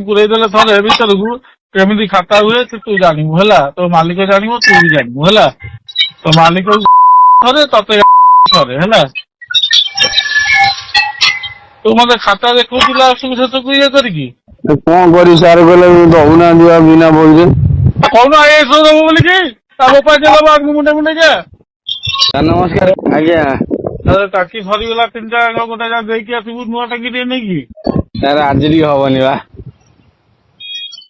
ପୁରେଇ ଦେଲେ ଥରେ ଭିତରକୁ କେମିତି ଖାତା ହୁଏ ତୁ ଜାଣିବୁ ହେଲା, ତୋ ମାଲିକ ଜାଣିବ, ତୁ ବି ଜାଣିବୁ ହେଲା। ତୋ ମାଲିକ ଥରେ ତତେ ଥରେ ହେଲା। ତୁ ମତେ ଖାତା ଦେଖଉଥିଲା ଆସିବୁ ସେତକୁ ଇଏ କରିକି। କଣ କରିବି ସାର୍ କହିଲେ ଦଉନାହାନ୍ତି ବା ବିନା ପଇସା। କହୁନ ଆଇଏସ୍ ଦବ ବୋଲିକି ତା ବୋପା ଦବ ଆଗକୁ ମୁଣ୍ଡେ ମୁଣ୍ଡେ ଯା। ସାର୍ ନମସ୍କାର। ଆଜ୍ଞା ଟାଙ୍କି ସରିଗଲା ତିନିଟା ଗୋଟେ ଦେଇକି ଆସିବୁ ନୂଆ ଟାଙ୍କି ଟିକେ ନେଇକି। ସାର୍ ଆଜି ଟିକେ ହବନି ବା,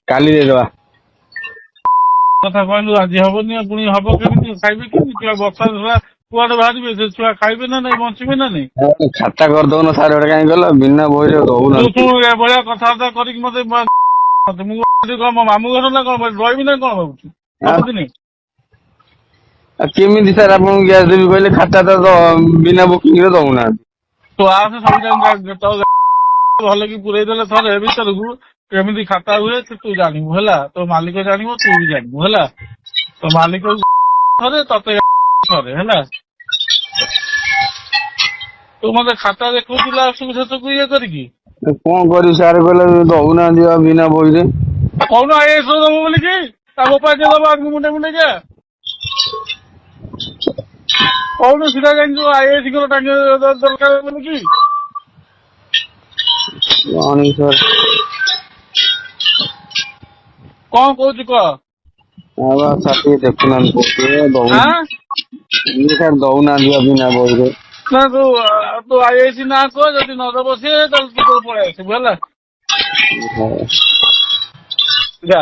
କାଲି ଦେଇଦବା। କଥା କହିଲୁ ଆଜି ହବନି, ପୁଣି ହବ କେମିତି, ଖାଇବେ କେମିତି ଛୁଆ, ବର୍ଷା ଛୁଆ କୁଆଡେ ବାହାରିବେ, ସେ ଛୁଆ ଖାଇବେ ନା ନାଇଁ, ବଞ୍ଚିବେ ନା ନାଇଁ। ଖାତା କରିଦଉନ ସାର୍ ଗୋଟେ, କାହିଁ କହିଲ ବିନା ପଇସା ତୁ ଦଉନାହାନ୍ତି। ଶୁଣୁ ଏଭଳିଆ କଥାବାର୍ତ୍ତା କରିକି ମତେ ମୁଁ କଣ ମୋ ମାମୁଁ ଘର ନା କଣ ରହିବି ନା କଣ ଭାବୁଛୁ ସବୁଦିନେ। କେମିତି ସାର୍ ଆପଣଙ୍କୁ ଗ୍ୟାସ୍ ଦେବି କହିଲେ, ଖାତା ତ ବିନା ବୁକିଂ ରେ ଦଉନାହାନ୍ତି। ତୁ ଆସେ ସବୁ ଭଲ କି ପୁରେଇ ଦେଲେ ଥରେ ଭିତରକୁ କେମିତି ଖାତା ହୁଏ ତୁ ଜାଣିବୁ ହେଲା, ତୋ ମାଲିକ ଜାଣିବ, ତୁ ବି ଜାଣିବୁ ହେଲା। ତୋ ମାଲିକ ଥରେ ତତେ ଥରେ ହେଲା। ତୁ ମତେ ଖାତା ଦେଖଉଥିଲା ଆସିବୁ ସେତକୁ ଇଏ କରିକି। କଣ କରିବି ସାର୍ କହିଲେ ଦଉନାହାନ୍ତି ବା ବିନା ପଇସା। କହୁନ ଆଇଏସ୍ ଦବ ବୋଲିକି ତା ବୋପା ଦବ ଆଗକୁ ମୁଣ୍ଡେ ମୁଣ୍ଡେ ଯା। କହୁନୁ ସିଧା ଯାଇକି ଆଇଏସ୍ ଦରକାର ବୋଲିକି। କଣ କହୁଛୁ କହ। ସାର୍ ଟିକେ ଦେଖୁନାହାନ୍ତି ଆଁ ସାର୍ ଦଉନାହାନ୍ତି ବା ବିନା ପଇସା। ନା ତୁ ଆଇଏସ୍ ନା କହ, ଯଦି ନ ଦବ ସିଏ ତାହେଲେ ତୁ ତୋର ପଳେଇ ଆସିବୁ ହେଲା। ଯା।